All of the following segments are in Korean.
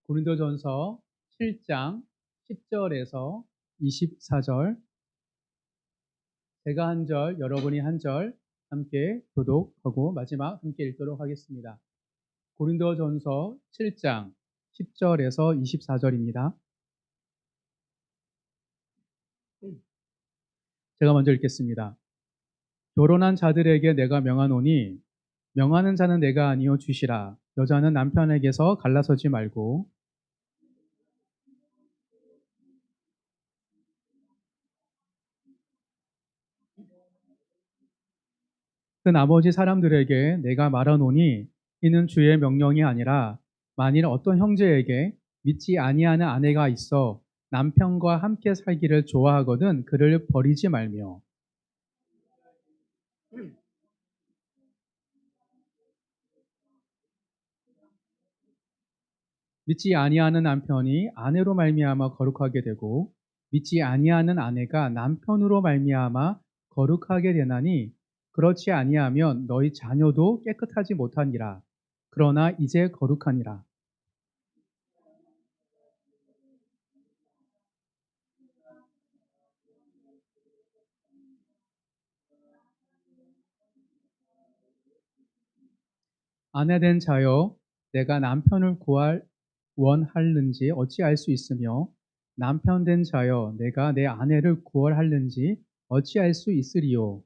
고린도전서 7장 10절에서 24절, 제가 한 절, 여러분이 한 절 함께 교독하고 마지막 함께 읽도록 하겠습니다. 고린도전서 7장 10절에서 24절입니다. 제가 먼저 읽겠습니다. 결혼한 자들에게 내가 명하노니 명하는 자는 내가 아니요 주시라. 여자는 남편에게서 갈라서지 말고 그 나머지 사람들에게 내가 말하노니 이는 주의 명령이 아니라 만일 어떤 형제에게 믿지 아니하는 아내가 있어 남편과 함께 살기를 좋아하거든 그를 버리지 말며 믿지 아니하는 남편이 아내로 말미암아 거룩하게 되고 믿지 아니하는 아내가 남편으로 말미암아 거룩하게 되나니 그렇지 아니하면 너희 자녀도 깨끗하지 못하니라. 그러나 이제 거룩하니라. 아내된 자여 내가 남편을 구할 원하는지 어찌알 수 있으며 남편된 자여 내가 내 아내를 구원하는지 어찌알 수 있으리요.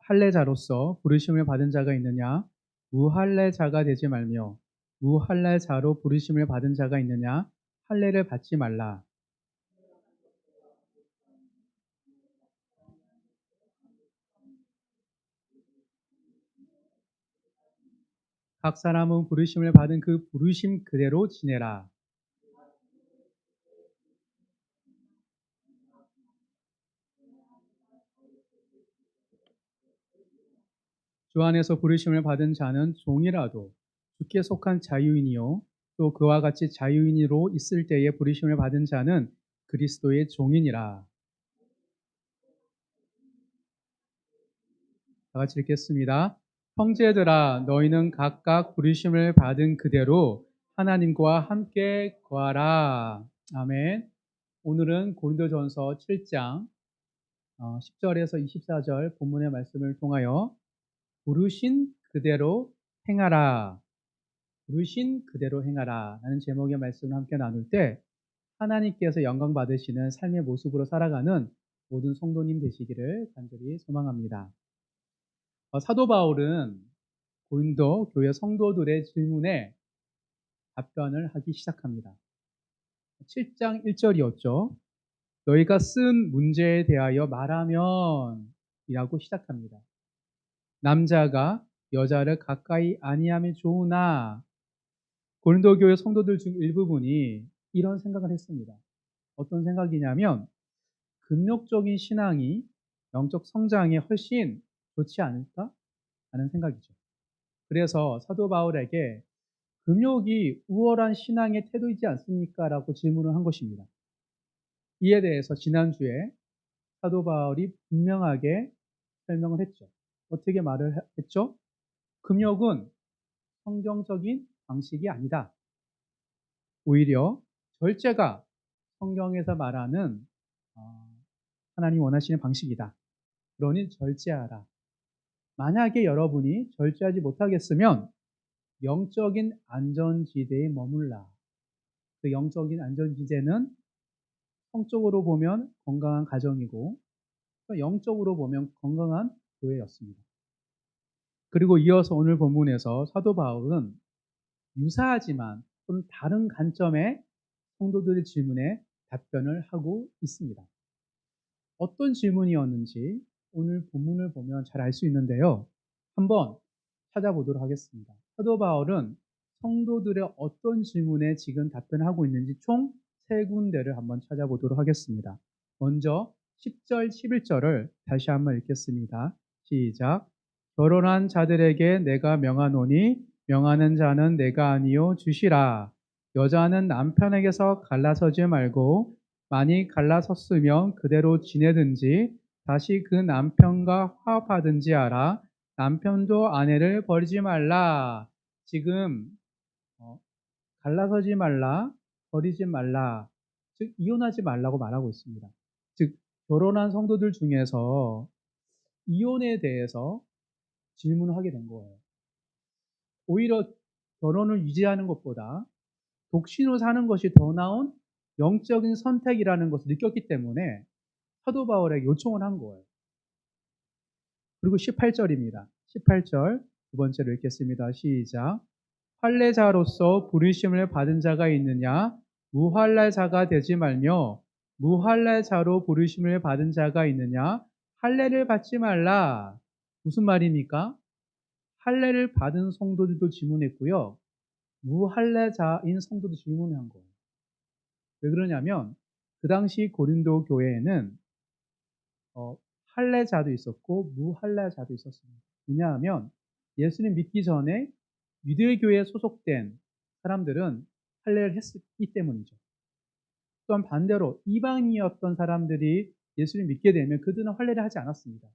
할례자로서 부르심을 받은 자가 있느냐? 무할례자가 되지 말며 무할례자로 부르심을 받은 자가 있느냐? 할례를 받지 말라. 각 사람은 부르심을 받은 그 부르심 그대로 지내라. 주 안에서 부르심을 받은 자는 종이라도 주께 속한 자유인이요 또 그와 같이 자유인으로 있을 때에 부르심을 받은 자는 그리스도의 종이니라. 다 같이 읽겠습니다. 형제들아 너희는 각각 부르심을 받은 그대로 하나님과 함께 거하라. 아멘. 오늘은 고린도전서 7장 10절에서 24절 본문의 말씀을 통하여 부르신 그대로 행하라. 부르신 그대로 행하라 라는 제목의 말씀을 함께 나눌 때 하나님께서 영광 받으시는 삶의 모습으로 살아가는 모든 성도님 되시기를 간절히 소망합니다. 사도 바울은 고린도 교회 성도들의 질문에 답변을 하기 시작합니다. 7장 1절이었죠. 너희가 쓴 문제에 대하여 말하면 이라고 시작합니다. 남자가 여자를 가까이 아니하면 좋으나 고린도 교회 성도들 중 일부분이 이런 생각을 했습니다. 어떤 생각이냐면 금욕적인 신앙이 영적 성장에 훨씬 좋지 않을까 하는 생각이죠. 그래서 사도 바울에게 금욕이 우월한 신앙의 태도이지 않습니까? 라고 질문을 한 것입니다. 이에 대해서 지난주에 사도 바울이 분명하게 설명을 했죠. 어떻게 말을 했죠? 금욕은 성경적인 방식이 아니다. 오히려 절제가 성경에서 말하는 하나님 원하시는 방식이다. 그러니 절제하라. 만약에 여러분이 절제하지 못하겠으면 영적인 안전지대에 머물라. 그 영적인 안전지대는 성적으로 보면 건강한 가정이고 또 영적으로 보면 건강한 교회였습니다. 그리고 이어서 오늘 본문에서 사도 바울은 유사하지만 좀 다른 관점의 성도들의 질문에 답변을 하고 있습니다. 어떤 질문이었는지 오늘 본문을 보면 잘 알 수 있는데요. 한번 찾아보도록 하겠습니다. 사도 바울은 성도들의 어떤 질문에 지금 답변하고 있는지 총 3군데를 한번 찾아보도록 하겠습니다. 먼저 10절, 11절을 다시 한번 읽겠습니다. 시작. 결혼한 자들에게 내가 명하노니 명하는 자는 내가 아니요 주시라. 여자는 남편에게서 갈라서지 말고 만일 갈라섰으면 그대로 지내든지 다시 그 남편과 화합하든지 하라. 남편도 아내를 버리지 말라. 지금 어, 갈라서지 말라, 버리지 말라, 즉 이혼하지 말라고 말하고 있습니다. 즉 결혼한 성도들 중에서 이혼에 대해서 질문을 하게 된 거예요. 오히려 결혼을 유지하는 것보다 독신으로 사는 것이 더 나은 영적인 선택이라는 것을 느꼈기 때문에 사도 바울에게 요청을 한 거예요. 그리고 18절입니다. 18절 두 번째로 읽겠습니다. 시작. 할례자로서 부르심을 받은 자가 있느냐? 무할례자가 되지 말며 무할례자로 부르심을 받은 자가 있느냐? 할례를 받지 말라. 무슨 말입니까? 할례를 받은 성도들도 질문했고요. 무할례자인 성도도 질문한 거예요. 왜 그러냐면 그 당시 고린도 교회에는 할례자도 있었고 무할례자도 있었습니다. 왜냐하면 예수님 믿기 전에 유대교회에 소속된 사람들은 할례를 했기 때문이죠. 또한 반대로 이방인이었던 사람들이 예수를 믿게 되면 그들은 할례를 하지 않았습니다.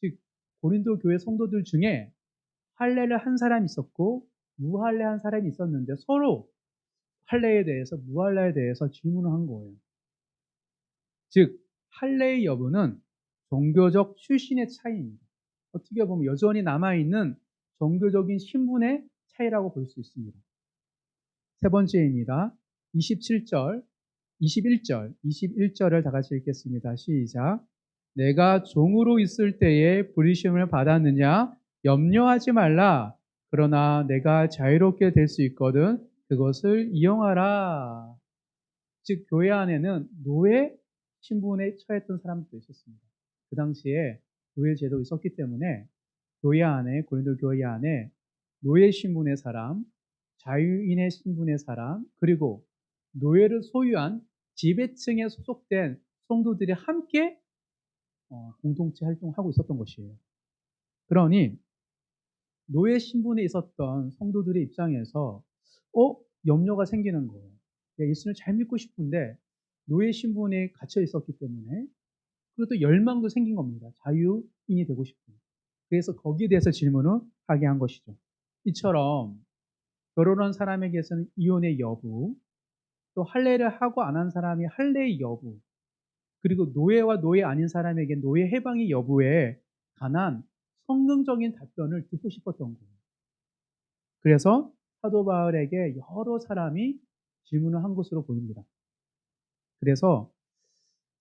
즉 고린도 교회 성도들 중에 할례를 한 사람이 있었고 무할례한 사람이 있었는데 서로 할례에 대해서 무할례에 대해서 질문을 한 거예요. 즉 할례의 여부는 종교적 출신의 차이입니다. 어떻게 보면 여전히 남아있는 종교적인 신분의 차이라고 볼 수 있습니다. 세 번째입니다. 27절, 21절을 다 같이 읽겠습니다. 시작. 내가 종으로 있을 때에 부르심을 받았느냐? 염려하지 말라. 그러나 내가 자유롭게 될 수 있거든 그것을 이용하라. 즉 교회 안에는 노예 신분에 처했던 사람들도 있었습니다. 그 당시에 노예 제도가 있었기 때문에 교회 안에 고린도 교회 안에 노예 신분의 사람, 자유인의 신분의 사람, 그리고 노예를 소유한 지배층에 소속된 성도들이 함께 공동체 활동하고 있었던 것이에요. 그러니 노예 신분에 있었던 성도들의 입장에서 염려가 생기는 거예요. 예수를 잘 믿고 싶은데 노예 신분에 갇혀 있었기 때문에 그리고 또 열망도 생긴 겁니다. 자유인이 되고 싶은. 그래서 거기에 대해서 질문을 하게 한 것이죠. 이처럼 결혼한 사람에게서는 이혼의 여부, 또 할례를 하고 안 한 사람이 할례의 여부, 그리고 노예와 노예 아닌 사람에게 노예 해방의 여부에 관한 성경적인 답변을 듣고 싶었던 거예요. 그래서 사도 바울에게 여러 사람이 질문을 한 것으로 보입니다. 그래서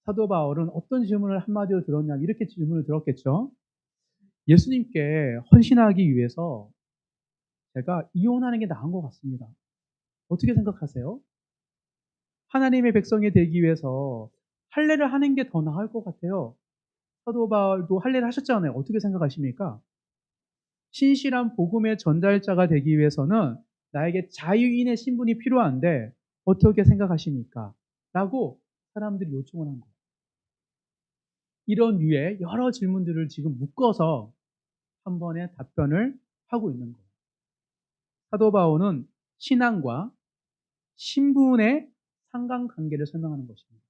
사도 바울은 어떤 질문을 한마디로 들었냐 이렇게 질문을 들었겠죠. 예수님께 헌신하기 위해서 제가 이혼하는 게 나은 것 같습니다. 어떻게 생각하세요? 하나님의 백성이 되기 위해서 할례를 하는 게 더 나을 것 같아요. 사도 바울도 할례를 하셨잖아요. 어떻게 생각하십니까? 신실한 복음의 전달자가 되기 위해서는 나에게 자유인의 신분이 필요한데 어떻게 생각하십니까? 라고 사람들이 요청을 한 거예요. 이런 류의 여러 질문들을 지금 묶어서 한 번에 답변을 하고 있는 거예요. 사도 바울은 신앙과 신분의 상관관계를 설명하는 것입니다.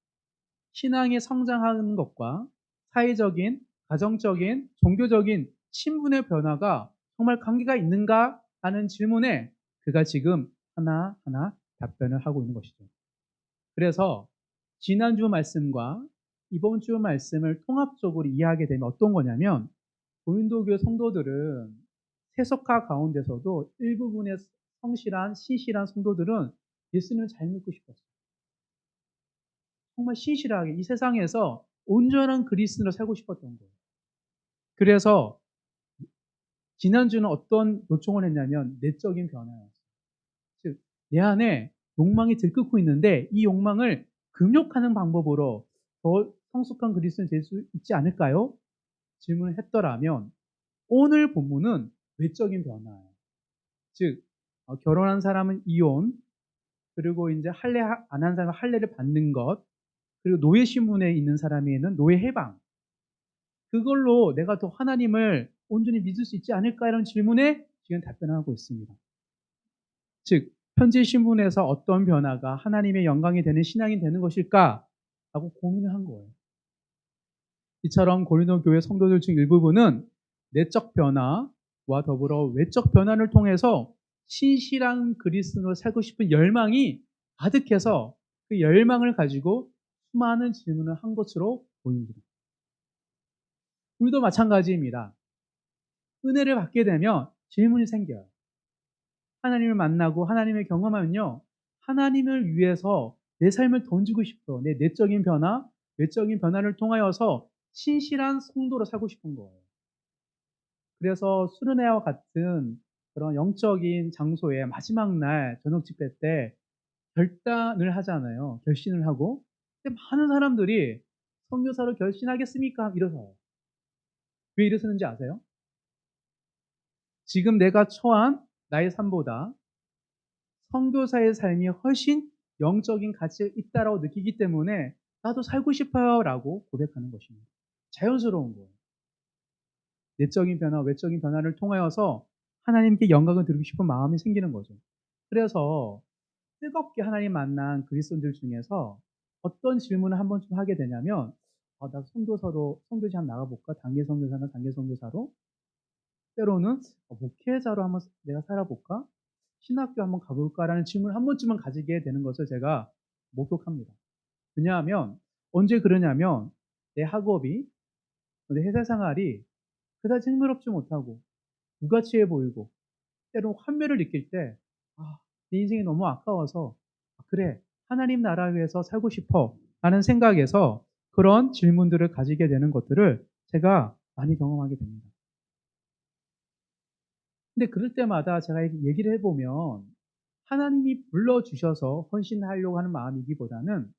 신앙이 성장하는 것과 사회적인, 가정적인, 종교적인 신분의 변화가 정말 관계가 있는가 하는 질문에 그가 지금 하나하나 답변을 하고 있는 것이죠. 그래서 지난주 말씀과 이번 주 말씀을 통합적으로 이해하게 되면 어떤 거냐면 고린도교회 성도들은 세속화 가운데서도 일부분의 성실한 신실한 성도들은 예수님을 잘 믿고 싶었어요. 정말 신실하게 이 세상에서 온전한 그리스도로 살고 싶었던 거예요. 그래서 지난주는 어떤 요청을 했냐면 내적인 변화였어요. 즉, 내 안에 욕망이 들끓고 있는데 이 욕망을 금욕하는 방법으로 더 성숙한 그리스도인이 될 수 있지 않을까요? 질문을 했더라면 오늘 본문은 외적인 변화예요. 즉, 결혼한 사람은 이혼, 그리고 이제 할례 안 한 사람은 할례를 받는 것, 그리고 노예 신분에 있는 사람에는 노예 해방. 그걸로 내가 더 하나님을 온전히 믿을 수 있지 않을까 이런 질문에 지금 답변하고 있습니다. 즉 현재 신분에서 어떤 변화가 하나님의 영광이 되는 신앙이 되는 것일까? 라고 고민을 한 거예요. 이처럼 고린도 교회 성도들 중 일부분은 내적 변화와 더불어 외적 변화를 통해서 신실한 그리스도로 살고 싶은 열망이 가득해서 그 열망을 가지고 수많은 질문을 한 것으로 보입니다. 우리도 마찬가지입니다. 은혜를 받게 되면 질문이 생겨요. 하나님을 만나고 하나님을 경험하면요, 하나님을 위해서 내 삶을 던지고 싶어. 내 내적인 변화, 외적인 변화를 통하여서 신실한 성도로 살고 싶은 거예요. 그래서 수련회와 같은 그런 영적인 장소의 마지막 날 저녁 집회 때 결단을 하잖아요. 결신을 하고. 근데 많은 사람들이 선교사로 결신하겠습니까? 이러서요. 왜 이러시는지 아세요? 지금 내가 처한 나의 삶보다 선교사의 삶이 훨씬 영적인 가치가 있다라고 느끼기 때문에 나도 살고 싶어요 라고 고백하는 것입니다. 자연스러운 거예요. 내적인 변화, 외적인 변화를 통하여서 하나님께 영광을 드리고 싶은 마음이 생기는 거죠. 그래서 뜨겁게 하나님 만난 그리스도인들 중에서 어떤 질문을 한 번쯤 하게 되냐면, 나 선교사로 선교지 한번 나가볼까? 단기 선교사나 단기 선교사로? 때로는 목회자로 한번 내가 살아볼까? 신학교 한번 가볼까라는 질문을 한 번쯤은 가지게 되는 것을 제가 목격합니다. 왜냐하면 언제 그러냐면 내 학업이, 내 회사 생활이 그다지 흥미롭지 못하고 무가치해 보이고 때로 환멸을 느낄 때, 내 인생이 너무 아까워서 그래, 하나님 나라 위해서 살고 싶어 라는 생각에서 그런 질문들을 가지게 되는 것들을 제가 많이 경험하게 됩니다. 근데 그럴 때마다 제가 얘기를 해보면 하나님이 불러주셔서 헌신하려고 하는 마음이기보다는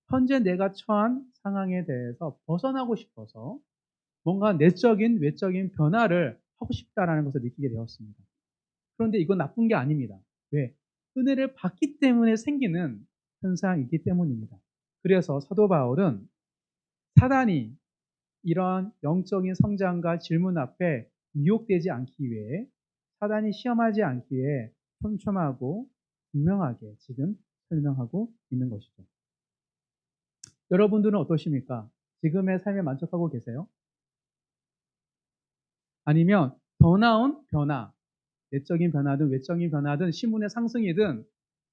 현재 내가 처한 상황에 대해서 벗어나고 싶어서 뭔가 내적인, 외적인 변화를 하고 싶다라는 것을 느끼게 되었습니다. 그런데 이건 나쁜 게 아닙니다. 왜? 은혜를 받기 때문에 생기는 현상이기 때문입니다. 그래서 사도 바울은 사단이 이러한 영적인 성장과 질문 앞에 미혹되지 않기 위해, 사단이 시험하지 않기 위해 촘촘하고 분명하게 지금 설명하고 있는 것이죠. 여러분들은 어떠십니까? 지금의 삶에 만족하고 계세요? 아니면 더 나은 변화, 내적인 변화든 외적인 변화든 신분의 상승이든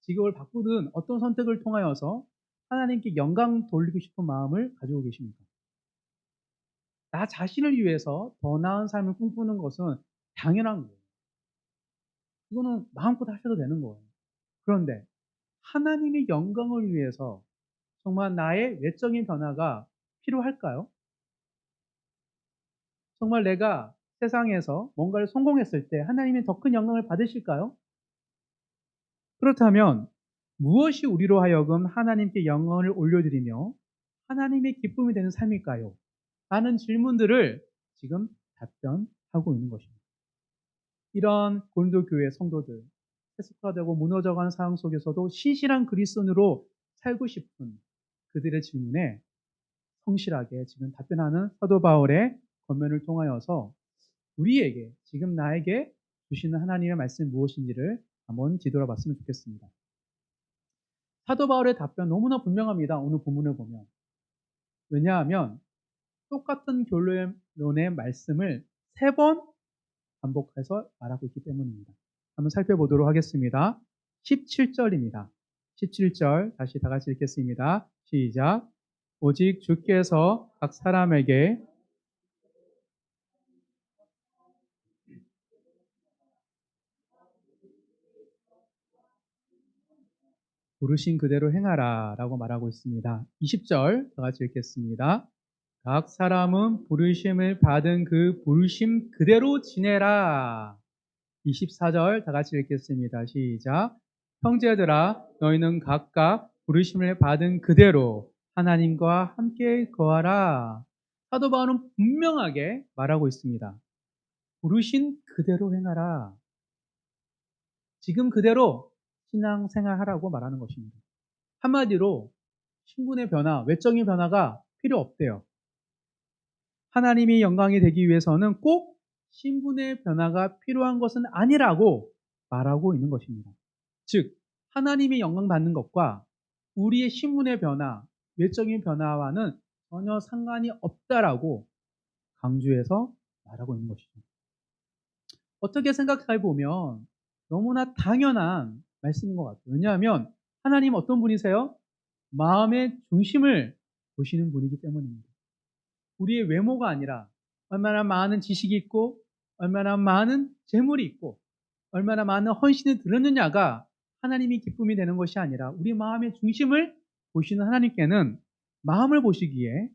직업을 바꾸든 어떤 선택을 통하여서 하나님께 영광 돌리고 싶은 마음을 가지고 계십니까? 나 자신을 위해서 더 나은 삶을 꿈꾸는 것은 당연한 거예요. 그거는 마음껏 하셔도 되는 거예요. 그런데 하나님의 영광을 위해서 정말 나의 외적인 변화가 필요할까요? 정말 내가 세상에서 뭔가를 성공했을 때 하나님이 더 큰 영광을 받으실까요? 그렇다면 무엇이 우리로 하여금 하나님께 영광을 올려드리며 하나님의 기쁨이 되는 삶일까요? 라는 질문들을 지금 답변하고 있는 것입니다. 이런 고린도 교회 성도들, 세습화되고 무너져가는 상황 속에서도 신실한 그리스도인으로 살고 싶은 그들의 질문에 성실하게 지금 답변하는 사도 바울의 권면을 통하여서 우리에게, 지금 나에게 주시는 하나님의 말씀이 무엇인지를 한번 뒤돌아봤으면 좋겠습니다. 사도 바울의 답변 너무나 분명합니다. 오늘 본문을 보면. 왜냐하면 똑같은 결론의 말씀을 3번 반복해서 말하고 있기 때문입니다. 한번 살펴보도록 하겠습니다. 17절입니다. 17절 다시 다 같이 읽겠습니다. 시작. 오직 주께서 각 사람에게 부르신 그대로 행하라 라고 말하고 있습니다. 20절 다 같이 읽겠습니다. 각 사람은 부르심을 받은 그 부르심 그대로 지내라. 24절 다 같이 읽겠습니다. 시작. 형제들아 너희는 각각 부르심을 받은 그대로 하나님과 함께 거하라. 사도 바울은 분명하게 말하고 있습니다. 부르신 그대로 행하라. 지금 그대로 신앙생활하라고 말하는 것입니다. 한마디로 신분의 변화, 외적인 변화가 필요 없대요. 하나님이 영광이 되기 위해서는 꼭 신분의 변화가 필요한 것은 아니라고 말하고 있는 것입니다. 즉, 하나님이 영광 받는 것과 우리의 신분의 변화, 외적인 변화와는 전혀 상관이 없다라고 강조해서 말하고 있는 것이죠. 어떻게 생각해 보면 너무나 당연한 말씀인 것 같아요. 왜냐하면 하나님 어떤 분이세요? 마음의 중심을 보시는 분이기 때문입니다. 우리의 외모가 아니라 얼마나 많은 지식이 있고 얼마나 많은 재물이 있고 얼마나 많은 헌신을 들었느냐가 하나님이 기쁨이 되는 것이 아니라 우리 마음의 중심을 보시는 하나님께는 마음을 보시기에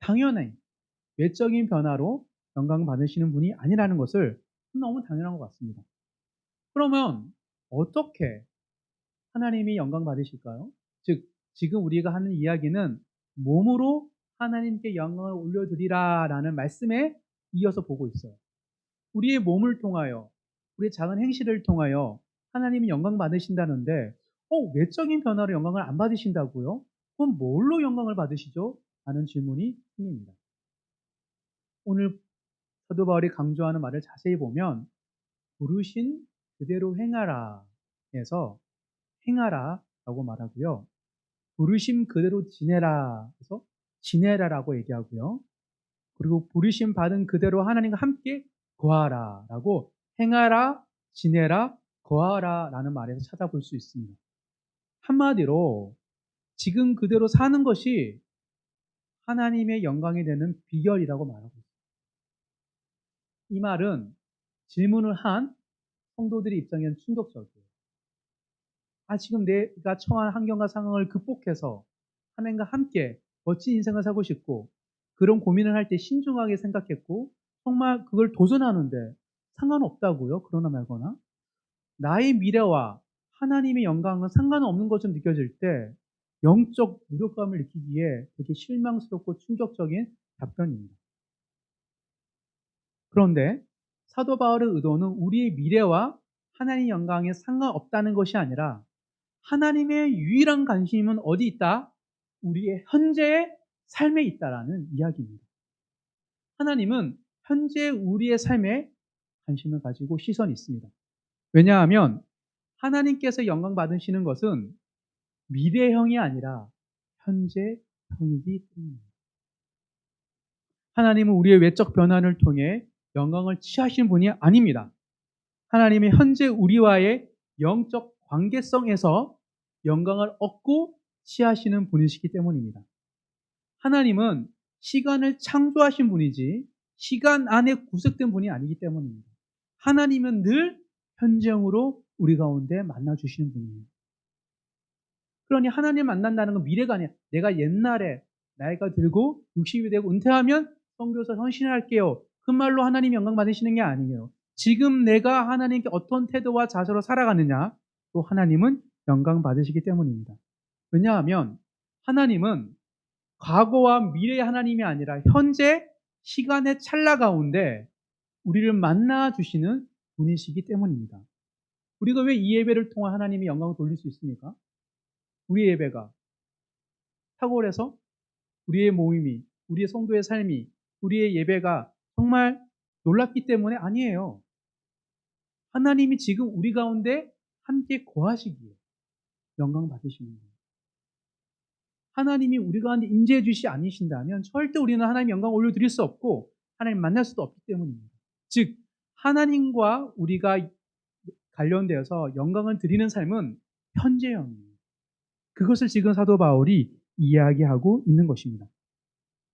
당연히 외적인 변화로 영광 받으시는 분이 아니라는 것을 너무 당연한 것 같습니다. 그러면 어떻게 하나님이 영광 받으실까요? 즉 지금 우리가 하는 이야기는 몸으로 하나님께 영광을 올려드리라라는 말씀에 이어서 보고 있어요. 우리의 몸을 통하여 우리의 작은 행실을 통하여 하나님이 영광 받으신다는데 외적인 변화로 영광을 안 받으신다고요? 그럼 뭘로 영광을 받으시죠? 라는 질문이 생깁니다. 오늘 사도 바울이 강조하는 말을 자세히 보면 부르신 그대로 행하라 해서 행하라 라고 말하고요. 부르심 그대로 지내라 해서 지내라라고 얘기하고요. 그리고 부르심 받은 그대로 하나님과 함께 거하라 라고 행하라, 지내라, 거하라 라는 말에서 찾아볼 수 있습니다. 한마디로 지금 그대로 사는 것이 하나님의 영광이 되는 비결이라고 말하고 있습니다. 이 말은 질문을 한 성도들의 입장에는 충격적이에요. 지금 내가 처한 환경과 상황을 극복해서 하나님과 함께 멋진 인생을 살고 싶고 그런 고민을 할 때 신중하게 생각했고 정말 그걸 도전하는데 상관없다고요? 그러나 말거나 나의 미래와 하나님의 영광은 상관없는 것처럼 느껴질 때 영적 무력감을 느끼기에 되게 실망스럽고 충격적인 답변입니다. 그런데 사도 바울의 의도는 우리의 미래와 하나님의 영광에 상관없다는 것이 아니라 하나님의 유일한 관심은 어디 있다? 우리의 현재의 삶에 있다라는 이야기입니다. 하나님은 현재 우리의 삶에 관심을 가지고 시선이 있습니다. 왜냐하면 하나님께서 영광 받으시는 것은 미래형이 아니라 현재형이기 때문입니다. 하나님은 우리의 외적 변화를 통해 영광을 취하신 분이 아닙니다. 하나님의 현재 우리와의 영적 관계성에서 영광을 얻고 취하시는 분이시기 때문입니다. 하나님은 시간을 창조하신 분이지 시간 안에 구속된 분이 아니기 때문입니다. 하나님은 늘 현재형으로 우리 가운데 만나주시는 분이에요. 그러니 하나님 만난다는 건 미래가 아니라 내가 옛날에 나이가 들고 60이 되고 은퇴하면 선교사 헌신을 할게요. 그 말로 하나님 영광 받으시는 게 아니에요. 지금 내가 하나님께 어떤 태도와 자세로 살아가느냐 또 하나님은 영광 받으시기 때문입니다. 왜냐하면 하나님은 과거와 미래의 하나님이 아니라 현재 시간의 찰나 가운데 우리를 만나 주시는 분이시기 때문입니다. 우리가 왜 이 예배를 통해 하나님의 영광을 돌릴 수 있습니까? 우리 예배가 탁월해서 우리의 모임이, 우리의 성도의 삶이, 우리의 예배가 정말 놀랍기 때문에 아니에요. 하나님이 지금 우리 가운데 함께 거하시기에 영광 받으시는 거예요. 하나님이 우리 가운데 임재해 주시 아니신다면 절대 우리는 하나님 영광 올려드릴 수 없고 하나님 만날 수도 없기 때문입니다. 즉 하나님과 우리가 관련되어서 영광을 드리는 삶은 현재형이에요. 그것을 지금 사도 바울이 이야기하고 있는 것입니다.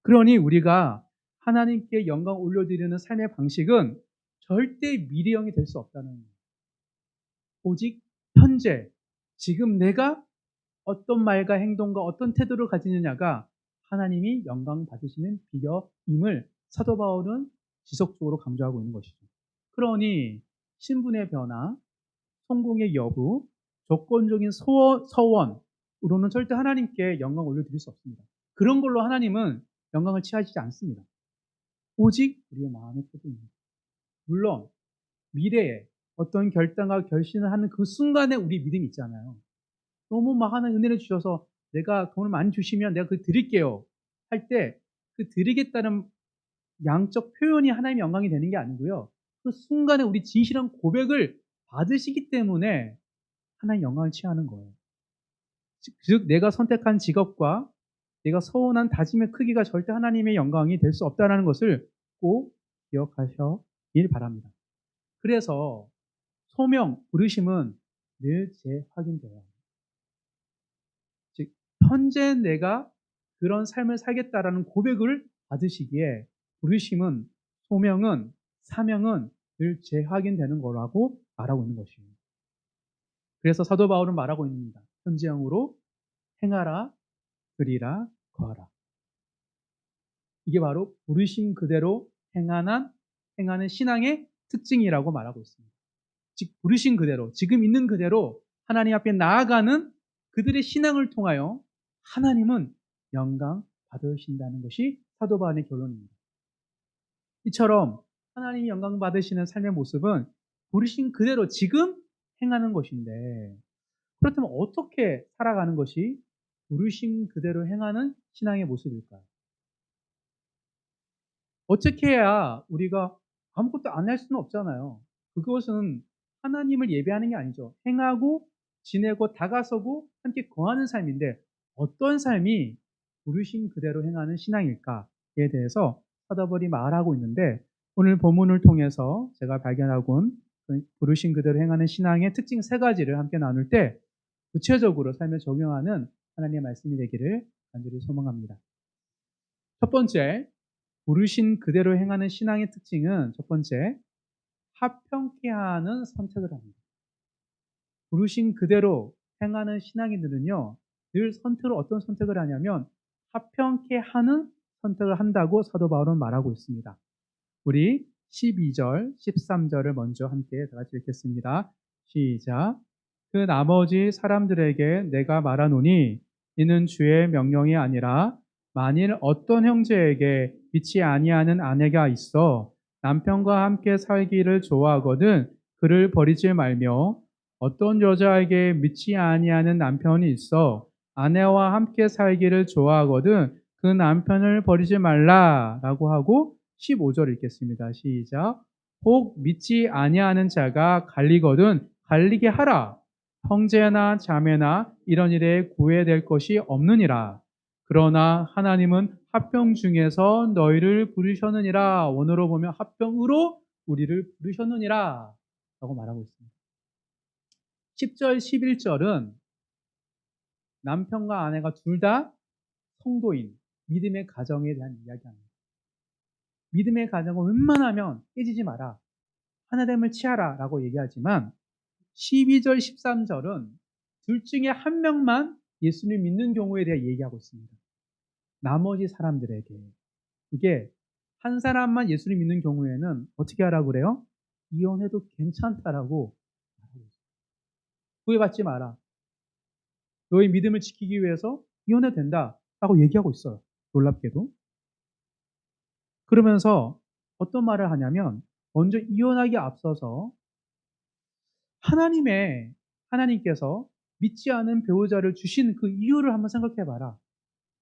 그러니 우리가 하나님께 영광 올려드리는 삶의 방식은 절대 미래형이 될 수 없다는 거예요. 오직 현재, 지금 내가 어떤 말과 행동과 어떤 태도를 가지느냐가 하나님이 영광 받으시는 비결임을 사도 바울은 지속적으로 강조하고 있는 것이죠. 그러니 신분의 변화, 성공의 여부, 조건적인 서원으로는 절대 하나님께 영광 올려드릴 수 없습니다. 그런 걸로 하나님은 영광을 취하시지 않습니다. 오직 우리의 마음의 태도입니다. 물론 미래에 어떤 결단과 결심을 하는 그 순간에 우리 믿음이 있잖아요. 너무 막 하나님 은혜를 주셔서 내가 돈을 많이 주시면 내가 그 드릴게요 할 때 그 드리겠다는 양적 표현이 하나님의 영광이 되는 게 아니고요. 그 순간에 우리 진실한 고백을 받으시기 때문에 하나님 영광을 취하는 거예요. 즉 내가 선택한 직업과 내가 서운한 다짐의 크기가 절대 하나님의 영광이 될 수 없다는 것을 꼭 기억하시길 바랍니다. 그래서 소명, 부르심은 늘 재확인돼야 합니다. 즉 현재 내가 그런 삶을 살겠다라는 고백을 받으시기에 부르심은, 소명은, 사명은 늘 재확인되는 거라고 말하고 있는 것이에요. 그래서 사도 바울은 말하고 있습니다. 현재형으로 행하라, 그리라, 거하라. 이게 바로 부르심 그대로 행하는 신앙의 특징이라고 말하고 있습니다. 즉 부르심 그대로, 지금 있는 그대로 하나님 앞에 나아가는 그들의 신앙을 통하여 하나님은 영광 받으신다는 것이 사도 바울의 결론입니다. 이처럼 하나님이 영광 받으시는 삶의 모습은 부르심 그대로 지금 행하는 것인데, 그렇다면 어떻게 살아가는 것이 부르심 그대로 행하는 신앙의 모습일까요? 어떻게 해야 우리가 아무것도 안 할 수는 없잖아요. 그것은 하나님을 예배하는 게 아니죠. 행하고 지내고 다가서고 함께 거하는 삶인데 어떤 삶이 부르심 그대로 행하는 신앙일까에 대해서 사도 바울이 말하고 있는데, 오늘 본문을 통해서 제가 발견하고 온 부르심 그대로 행하는 신앙의 특징 3가지를 함께 나눌 때 구체적으로 삶에 적용하는 하나님의 말씀이 되기를 간절히 소망합니다. 첫 번째, 부르신 그대로 행하는 신앙의 특징은 첫 번째, 합평케 하는 선택을 합니다. 부르신 그대로 행하는 신앙인들은요, 늘 어떤 선택을 하냐면 합평케 하는 선택을 한다고 사도 바울은 말하고 있습니다. 우리 12절, 13절을 먼저 함께 다 같이 읽겠습니다. 시작. 그 나머지 사람들에게 내가 말하노니 이는 주의 명령이 아니라 만일 어떤 형제에게 믿지 아니하는 아내가 있어 남편과 함께 살기를 좋아하거든 그를 버리지 말며, 어떤 여자에게 믿지 아니하는 남편이 있어 아내와 함께 살기를 좋아하거든 그 남편을 버리지 말라라고 하고 15절 읽겠습니다. 시작. 혹 믿지 아니하는 자가 갈리거든 갈리게 하라. 형제나 자매나 이런 일에 구애될 것이 없느니라. 그러나 하나님은 합병 중에서 너희를 부르셨느니라. 원어로 보면 합병으로 우리를 부르셨느니라 라고 말하고 있습니다. 10절, 11절은 남편과 아내가 둘 다 성도인 믿음의 가정에 대한 이야기합니다. 믿음의 가정은 웬만하면 깨지지 마라, 하나됨을 취하라 라고 얘기하지만 12절, 13절은 둘 중에 한 명만 예수님 믿는 경우에 대해 얘기하고 있습니다. 나머지 사람들에게, 이게 한 사람만 예수님 믿는 경우에는 어떻게 하라고 그래요? 이혼해도 괜찮다라고 말하고 있어요. 구애받지 마라. 너의 믿음을 지키기 위해서 이혼해도 된다라고 얘기하고 있어요. 놀랍게도. 그러면서 어떤 말을 하냐면 먼저 이혼하기에 앞서서 하나님께서 믿지 않은 배우자를 주신 그 이유를 한번 생각해 봐라.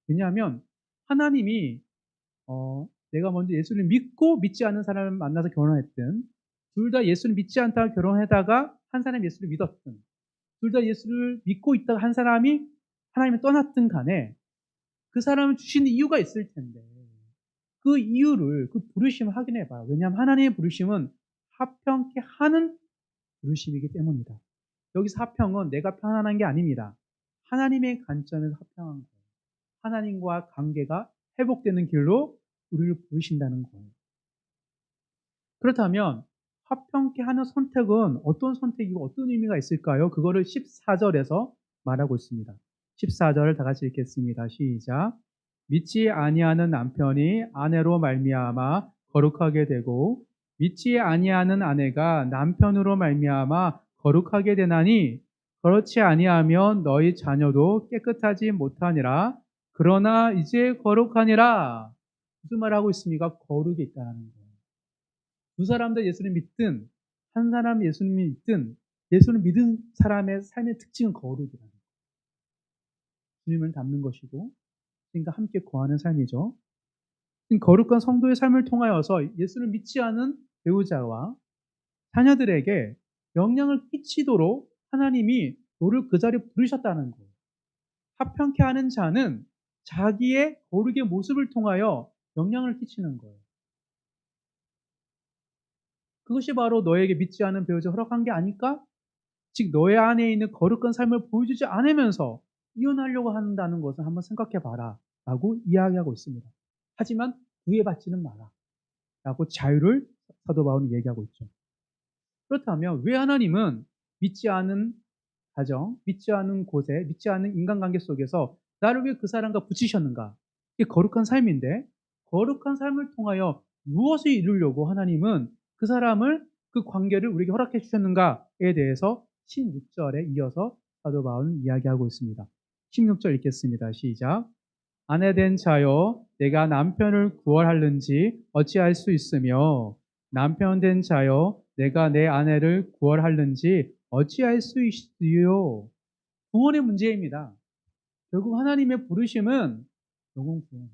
왜냐하면 하나님이 내가 먼저 예수를 믿고 믿지 않는 사람을 만나서 결혼했든, 둘 다 예수를 믿지 않다가 결혼하다가 한 사람이 예수를 믿었든, 둘 다 예수를 믿고 있다가 한 사람이 하나님을 떠났든 간에 그 사람을 주신 이유가 있을 텐데 그 이유를, 그 부르심을 확인해 봐요. 왜냐하면 하나님의 부르심은 합평케 하는 부르심이기 때문이다. 여기서 합평은 내가 편안한 게 아닙니다. 하나님의 관점에서 합평한 거예요. 하나님과 관계가 회복되는 길로 우리를 부르신다는 거예요. 그렇다면 합평케 하는 선택은 어떤 선택이고 어떤 의미가 있을까요? 그거를 14절에서 말하고 있습니다. 14절을 다 같이 읽겠습니다. 시작. 믿지 아니하는 남편이 아내로 말미암아 거룩하게 되고 믿지 아니하는 아내가 남편으로 말미암아 거룩하게 되나니, 그렇지 아니하면 너희 자녀도 깨끗하지 못하니라. 그러나 이제 거룩하니라. 무슨 말을 하고 있습니까? 거룩이 있다는 거예요. 두 사람 다 예수를 믿든 한 사람 예수를 믿든 예수를 믿은 사람의 삶의 특징은 거룩이라는 거예요. 주님을 닮는 것이고 그러니까 함께 거하는 삶이죠. 거룩한 성도의 삶을 통하여서 예수를 믿지 않은 배우자와 자녀들에게 영향을 끼치도록 하나님이 너를 그 자리에 부르셨다는 거예요. 합평케 하는 자는 자기의 거룩의 모습을 통하여 영향을 끼치는 거예요. 그것이 바로 너에게 믿지 않은 배우자 허락한 게 아닐까? 즉 너의 안에 있는 거룩한 삶을 보여주지 않으면서 이혼하려고 한다는 것을 한번 생각해 봐라 라고 이야기하고 있습니다. 하지만 구애받지는 마라 라고 자유를 사도 바울은 얘기하고 있죠. 그렇다면 왜 하나님은 믿지 않은 가정, 믿지 않은 곳에, 믿지 않은 인간관계 속에서 나를 왜 그 사람과 붙이셨는가? 이게 거룩한 삶인데 거룩한 삶을 통하여 무엇을 이루려고 하나님은 그 사람을, 그 관계를 우리에게 허락해 주셨는가에 대해서 16절에 이어서 사도 바울은 이야기하고 있습니다. 16절 읽겠습니다. 시작. 아내된 자여 내가 남편을 구원하는지 어찌할 수 있으며 남편된 자여 내가 내 아내를 구원하는지 어찌할 수 있으요. 구원의 문제입니다. 결국 하나님의 부르심은 영혼 구원.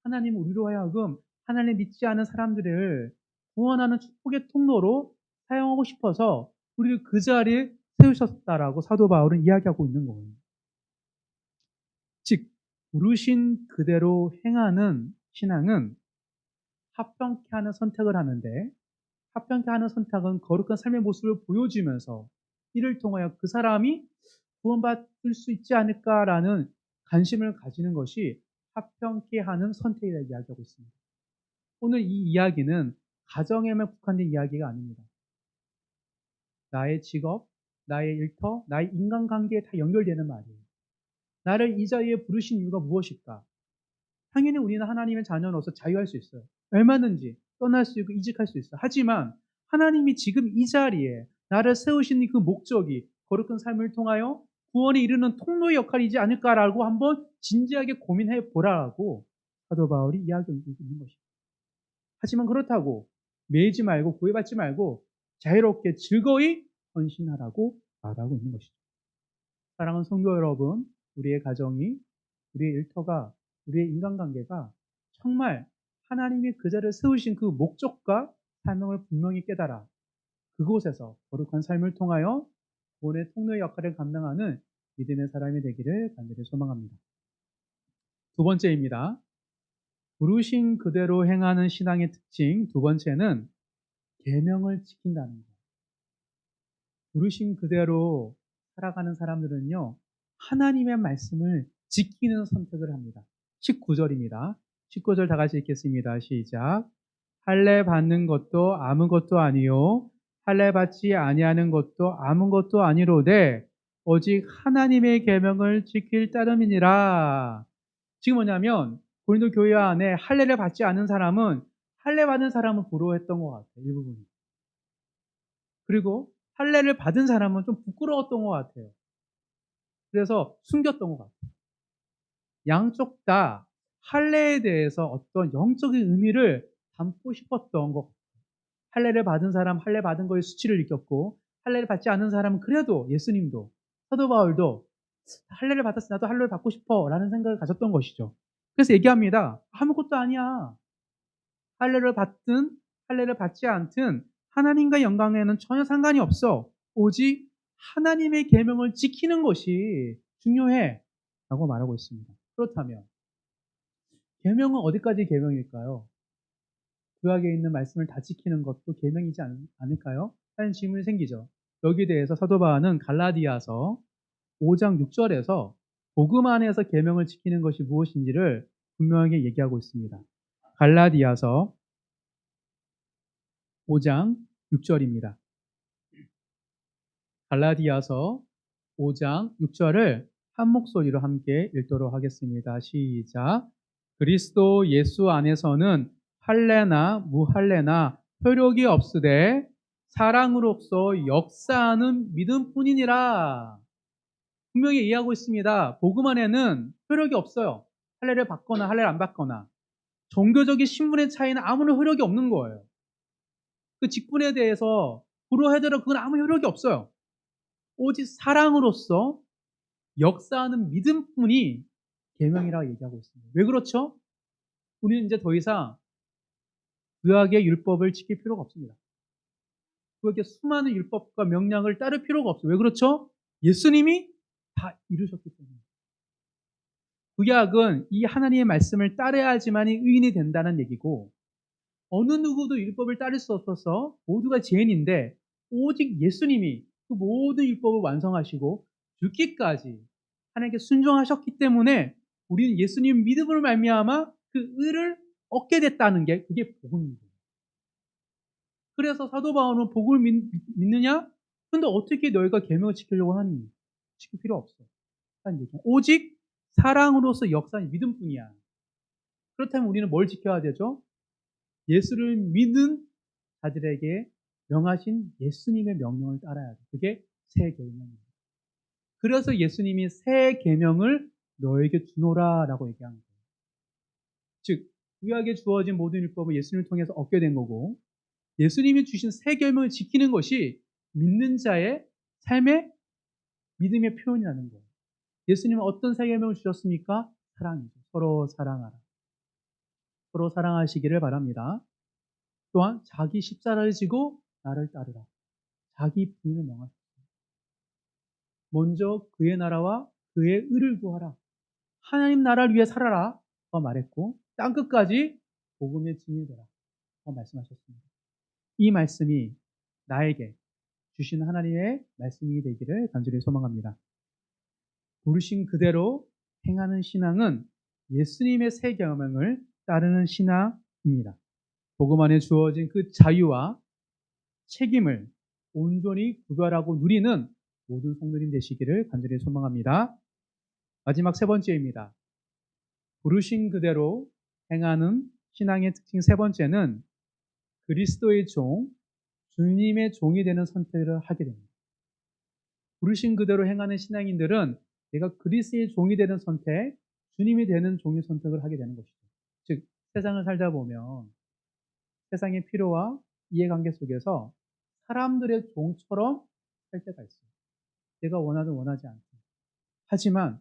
하나님 우리로 하여금 하나님 믿지 않은 사람들을 구원하는 축복의 통로로 사용하고 싶어서 우리를 그 자리에 세우셨다라고 사도 바울은 이야기하고 있는 거예요. 즉 부르신 그대로 행하는 신앙은 합평케 하는 선택을 하는데, 합평케 하는 선택은 거룩한 삶의 모습을 보여주면서 이를 통하여 그 사람이 구원받을 수 있지 않을까라는 관심을 가지는 것이 합평케 하는 선택이라 이야기하고 있습니다. 오늘 이 이야기는 가정에만 국한된 이야기가 아닙니다. 나의 직업, 나의 일터, 나의 인간관계에 다 연결되는 말이에요. 나를 이 자리에 부르신 이유가 무엇일까? 당연히 우리는 하나님의 자녀로서 자유할 수 있어요. 얼마든지 떠날 수 있고 이직할 수 있어요. 하지만 하나님이 지금 이 자리에 나를 세우신 그 목적이 거룩한 삶을 통하여 구원에 이르는 통로의 역할이지 않을까라고 한번 진지하게 고민해 보라고 사도 바울이 이야기하고 있는 것입니다. 하지만 그렇다고 매이지 말고 구애받지 말고 자유롭게 즐거이 헌신하라고 말하고 있는 것이죠. 사랑하는 성도 여러분, 우리의 가정이, 우리의 일터가, 우리의 인간관계가 정말 하나님이 그 자리를 세우신 그 목적과 사명을 분명히 깨달아 그곳에서 거룩한 삶을 통하여 구원의 통로의 역할을 감당하는 믿음의 사람이 되기를 간절히 소망합니다. 두 번째입니다. 부르신 그대로 행하는 신앙의 특징 두 번째는 계명을 지킨다는 거예요. 부르신 그대로 살아가는 사람들은요, 하나님의 말씀을 지키는 선택을 합니다. 19절입니다. 19절 다 같이 읽겠습니다. 시작. 할례 받는 것도 아무것도 아니요 할례 받지 아니하는 것도 아무것도 아니로되 오직 하나님의 계명을 지킬 따름이니라. 지금 뭐냐면 고린도 교회 안에 할례를 받지 않은 사람은 할례 받은 사람을 부러워했던 것 같아요. 일부분이. 그리고 할례를 받은 사람은 좀 부끄러웠던 것 같아요. 그래서 숨겼던 것 같아요. 양쪽 다 할례에 대해서 어떤 영적인 의미를 담고 싶었던 것 같아요. 할례를 받은 사람, 할례 받은 거에 수치를 느꼈고, 할례를 받지 않은 사람은 그래도 예수님도, 사도 바울도 할례를 받았으니 나도 할례를 받고 싶어 라는 생각을 가졌던 것이죠. 그래서 얘기합니다. 아무것도 아니야. 할례를 받든 할례를 받지 않든 하나님과 영광에는 전혀 상관이 없어. 오직 하나님의 계명을 지키는 것이 중요해 라고 말하고 있습니다. 그렇다면 계명은 어디까지 계명일까요? 구약에 있는 말씀을 다 지키는 것도 계명이지 않을까요? 하는 질문이 생기죠. 여기에 대해서 사도 바울은 갈라디아서 5장 6절에서 복음 안에서 계명을 지키는 것이 무엇인지를 분명하게 얘기하고 있습니다. 갈라디아서 5장 6절입니다. 갈라디아서 5장 6절을 한 목소리로 함께 읽도록 하겠습니다. 시작. 그리스도 예수 안에서는 할례나 무할례나 효력이 없으되 사랑으로서 역사하는 믿음뿐이니라. 분명히 이해하고 있습니다. 복음 안에는 효력이 없어요. 할례를 받거나 할례를 안 받거나 종교적인 신분의 차이는 아무런 효력이 없는 거예요. 그 직분에 대해서 불허해더라 그건 아무 효력이 없어요. 오직 사랑으로서 역사하는 믿음뿐이 계명이라고 얘기하고 있습니다. 왜 그렇죠? 우리는 이제 더 이상 구약의 율법을 지킬 필요가 없습니다. 구약의 수많은 율법과 명령을 따를 필요가 없어요. 왜 그렇죠? 예수님이 다 이루셨기 때문에. 구약은 이 하나님의 말씀을 따라야지만이 의인이 된다는 얘기고, 어느 누구도 율법을 따를 수 없어서 모두가 죄인인데 오직 예수님이 그 모든 율법을 완성하시고 죽기까지 하나님께 순종하셨기 때문에 우리는 예수님 믿음으로 말미암아 그 의를 얻게 됐다는 게 그게 복음입니다. 그래서 사도 바울은 복음을 믿느냐? 근데 어떻게 너희가 계명을 지키려고 하니? 지킬 필요 없어. 오직 사랑으로서 역사는 믿음뿐이야. 그렇다면 우리는 뭘 지켜야 되죠? 예수를 믿는 자들에게 명하신 예수님의 명령을 따라야 돼. 그게 새 계명입니다. 그래서 예수님이 새 계명을 너에게 주노라라고 얘기하는 거예요. 즉 구약에 주어진 모든 율법을 예수님을 통해서 얻게 된 거고, 예수님이 주신 새 계명을 지키는 것이 믿는 자의 삶의 믿음의 표현이라는 거예요. 예수님은 어떤 새 계명을 주셨습니까? 사랑이죠. 서로 사랑하라. 서로 사랑하시기를 바랍니다. 또한 자기 십자가를 지고 나를 따르라. 자기 부인을 명하셨습니다. 먼저 그의 나라와 그의 의를 구하라. 하나님 나라를 위해 살아라. 말했고 땅끝까지 복음의 증인이 되라. 말씀하셨습니다. 이 말씀이 나에게 주신 하나님의 말씀이 되기를 간절히 소망합니다. 부르신 그대로 행하는 신앙은 예수님의 새 계명을 따르는 신앙입니다. 복음 안에 주어진 그 자유와 책임을 온전히 구별하고 누리는 모든 성도님 되시기를 간절히 소망합니다. 마지막 세 번째입니다. 부르신 그대로 행하는 신앙의 특징 세 번째는 그리스도의 종, 주님의 종이 되는 선택을 하게 됩니다. 부르신 그대로 행하는 신앙인들은 내가 그리스도의 종이 되는 선택, 주님이 되는 종의 선택을 하게 되는 것이죠. 즉 세상을 살다 보면 세상의 필요와 이해관계 속에서 사람들의 종처럼 살 때가 있어요. 내가 원하든 원하지 않든. 하지만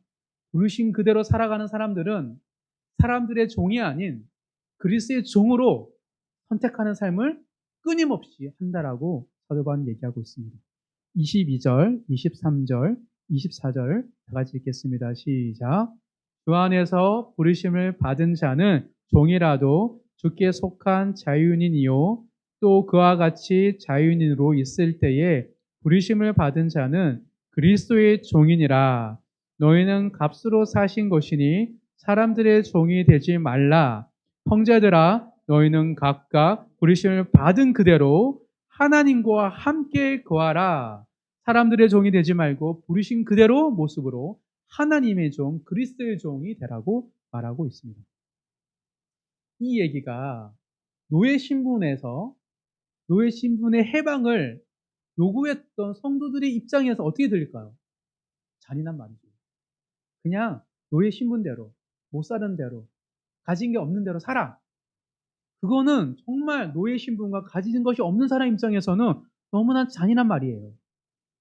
부르신 그대로 살아가는 사람들은 사람들의 종이 아닌 그리스도의 종으로 선택하는 삶을 끊임없이 한다라고 사도 바울은 얘기하고 있습니다. 22절, 23절, 24절 다 같이 읽겠습니다. 시작. 주 안에서 부르심을 받은 자는 종이라도 주께 속한 자유인이요 또 그와 같이 자유인으로 있을 때에 부르심을 받은 자는 그리스도의 종이니라. 너희는 값으로 사신 것이니 사람들의 종이 되지 말라. 형제들아 너희는 각각 부르심을 받은 그대로 하나님과 함께 거하라. 사람들의 종이 되지 말고 부르신 그대로 모습으로 하나님의 종, 그리스도의 종이 되라고 말하고 있습니다. 이 얘기가 노예 신분에서 노예 신분의 해방을 요구했던 성도들의 입장에서 어떻게 들릴까요? 잔인한 말이죠. 그냥 노예 신분대로, 못 사는 대로, 가진 게 없는 대로 살아. 그거는 정말 노예 신분과 가진 것이 없는 사람 입장에서는 너무나 잔인한 말이에요.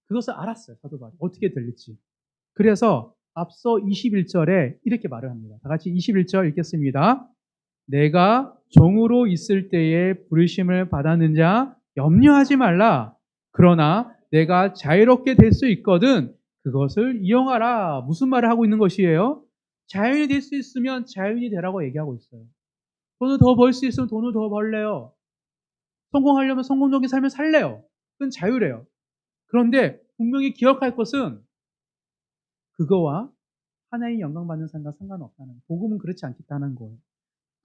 그것을 알았어요, 사도 바울이. 어떻게 들릴지. 그래서 앞서 21절에 이렇게 말을 합니다. 다 같이 21절 읽겠습니다. 내가 종으로 있을 때에 부르심을 받았는 자 염려하지 말라. 그러나 내가 자유롭게 될 수 있거든 그것을 이용하라. 무슨 말을 하고 있는 것이에요? 자유인이 될 수 있으면 자유인이 되라고 얘기하고 있어요. 돈을 더 벌 수 있으면 돈을 더 벌래요. 성공하려면 성공적인 삶을 살래요. 그건 자유래요. 그런데 분명히 기억할 것은 그거와 하나의 영광받는 삶과 상관없다는, 복음은 그렇지 않겠다는 거예요.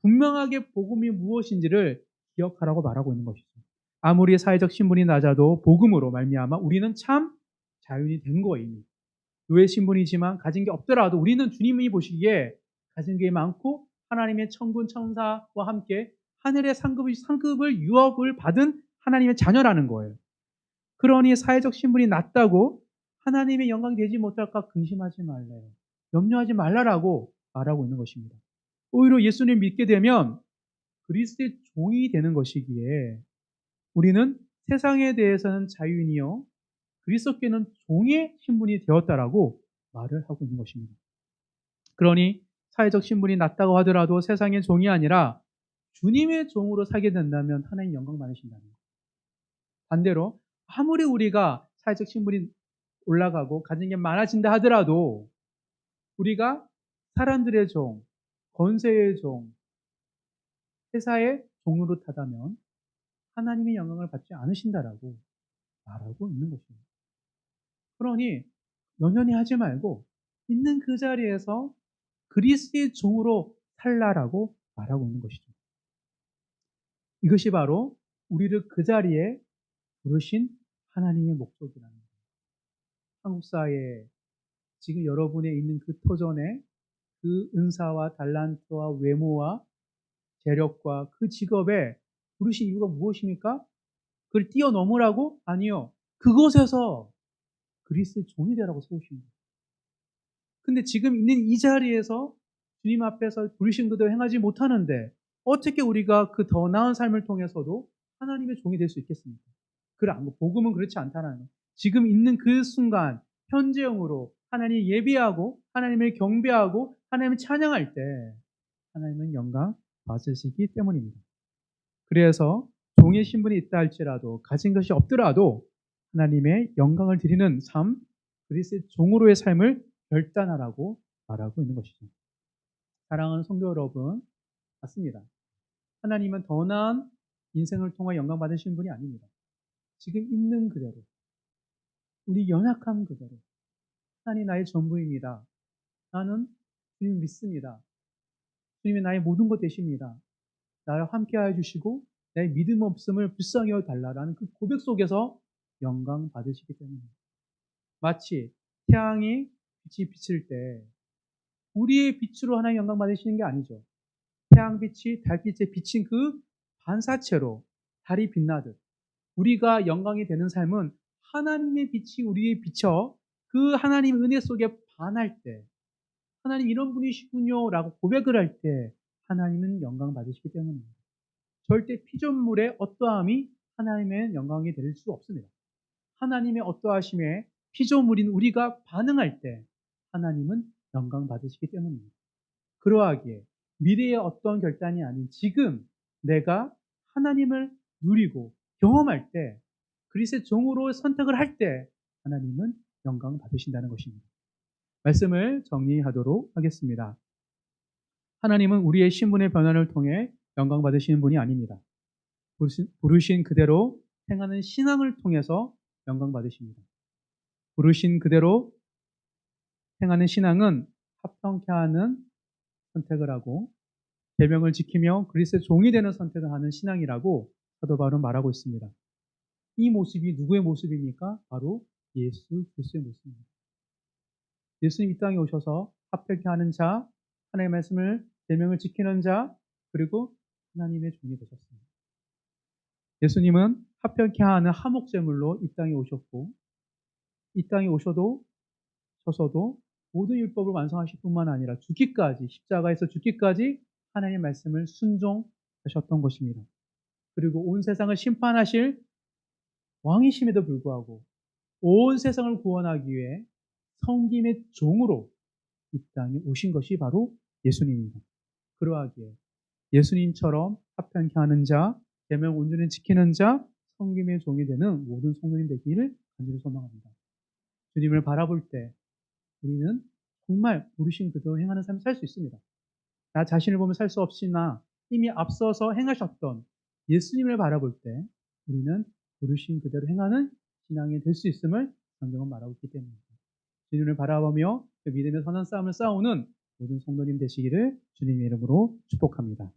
분명하게 복음이 무엇인지를 기억하라고 말하고 있는 것이죠. 아무리 사회적 신분이 낮아도 복음으로 말미암아 우리는 참 자유인이 된 거예요. 노예 신분이지만 가진 게 없더라도 우리는 주님이 보시기에 가진 게 많고 하나님의 천군 천사와 함께 하늘의 상급을 유업을 받은 하나님의 자녀라는 거예요. 그러니 사회적 신분이 낮다고 하나님의 영광이 되지 못할까 근심하지 말래요. 염려하지 말라라고 말하고 있는 것입니다. 오히려 예수님 믿게 되면 그리스도의 종이 되는 것이기에 우리는 세상에 대해서는 자유인이요 그리스도께는 종의 신분이 되었다라고 말을 하고 있는 것입니다. 그러니 사회적 신분이 낮다고 하더라도 세상의 종이 아니라 주님의 종으로 살게 된다면 하나님 영광 받으신다는 거예요. 반대로 아무리 우리가 사회적 신분이 올라가고 가진 게 많아진다 하더라도 우리가 사람들의 종, 권세의 종, 회사의 종으로 타다면 하나님의 영광을 받지 않으신다라고 말하고 있는 것입니다. 그러니 연연히 하지 말고 있는 그 자리에서 그리스도의 종으로 살라라고 말하고 있는 것이죠. 이것이 바로 우리를 그 자리에 부르신 하나님의 목적이라는 거예요. 한국 사회에 지금 여러분의 있는 그 터전에 그 은사와 달란트와 외모와 재력과 그 직업에 부르신 이유가 무엇입니까? 그걸 뛰어넘으라고? 아니요. 그곳에서 그리스도의 종이 되라고 세우신 거예요. 근데 지금 있는 이 자리에서 주님 앞에서 부르신 그대로 행하지 못하는데 어떻게 우리가 그 더 나은 삶을 통해서도 하나님의 종이 될 수 있겠습니까? 복음은 그렇지 않다는 거예요. 지금 있는 그 순간 현재형으로 하나님 예비하고 하나님을 경배하고 하나님을 찬양할 때 하나님은 영광 받으시기 때문입니다. 그래서 종의 신분이 있다 할지라도 가진 것이 없더라도 하나님의 영광을 드리는 삶, 그리스도의 종으로의 삶을 결단하라고 말하고 있는 것이죠. 사랑하는 성도 여러분, 맞습니다. 하나님은 더 나은 인생을 통해 영광 받으시는 분이 아닙니다. 지금 있는 그대로, 우리 연약함 그대로 하나님 나의 전부입니다. 나는 주님 믿습니다. 주님이 나의 모든 것 되십니다. 나를 함께하여 주시고 내 믿음 없음을 불쌍히 여겨 달라라는 그 고백 속에서 영광 받으시기 때문입니다. 마치 태양이 빛이 비칠 때 우리의 빛으로 하나님 영광 받으시는 게 아니죠. 태양빛이 달빛에 비친 그 반사체로 달이 빛나듯 우리가 영광이 되는 삶은 하나님의 빛이 우리에 비쳐 그 하나님의 은혜 속에 반할 때 하나님 이런 분이시군요 라고 고백을 할 때 하나님은 영광 받으시기 때문입니다. 절대 피조물의 어떠함이 하나님의 영광이 될 수 없습니다. 하나님의 어떠하심에 피조물인 우리가 반응할 때 하나님은 영광 받으시기 때문입니다. 그러하기에 미래의 어떤 결단이 아닌 지금 내가 하나님을 누리고 경험할 때 그리스도의 종으로 선택을 할 때 하나님은 영광 받으신다는 것입니다. 말씀을 정리하도록 하겠습니다. 하나님은 우리의 신분의 변화를 통해 영광 받으시는 분이 아닙니다. 부르신 그대로 행하는 신앙을 통해서 영광 받으십니다. 부르신 그대로 행하는 신앙은 합당케 하는 선택을 하고 계명을 지키며 그리스도의 종이 되는 선택을 하는 신앙이라고 사도 바울은 말하고 있습니다. 이 모습이 누구의 모습입니까? 바로 예수 그리스도의 모습입니다. 예수님 이 땅에 오셔서 합당케 하는 자, 하나님의 말씀을 계명을 지키는 자, 그리고 하나님의 종이 되셨습니다. 예수님은 합당케 하는 화목제물로 이 땅에 오셨고 이 땅에 오셔서도 모든 율법을 완성하실 뿐만 아니라 죽기까지 십자가에서 죽기까지 하나님의 말씀을 순종하셨던 것입니다. 그리고 온 세상을 심판하실 왕이심에도 불구하고 온 세상을 구원하기 위해 성김의 종으로 이 땅에 오신 것이 바로 예수님입니다. 그러하기에 예수님처럼 합당케 하는 자, 계명 온전히 지키는 자, 성김의 종이 되는 모든 성도님 되기를 간절히 소망합니다. 주님을 바라볼 때 우리는 정말 부르신 그대로 행하는 삶을 살 수 있습니다. 나 자신을 보면 살 수 없으나 이미 앞서서 행하셨던 예수님을 바라볼 때 우리는 부르신 그대로 행하는 신앙이 될 수 있음을 성경은 말하고 있기 때문입니다. 주님을 바라보며 그 믿음의 선한 싸움을 싸우는 모든 성도님 되시기를 주님의 이름으로 축복합니다.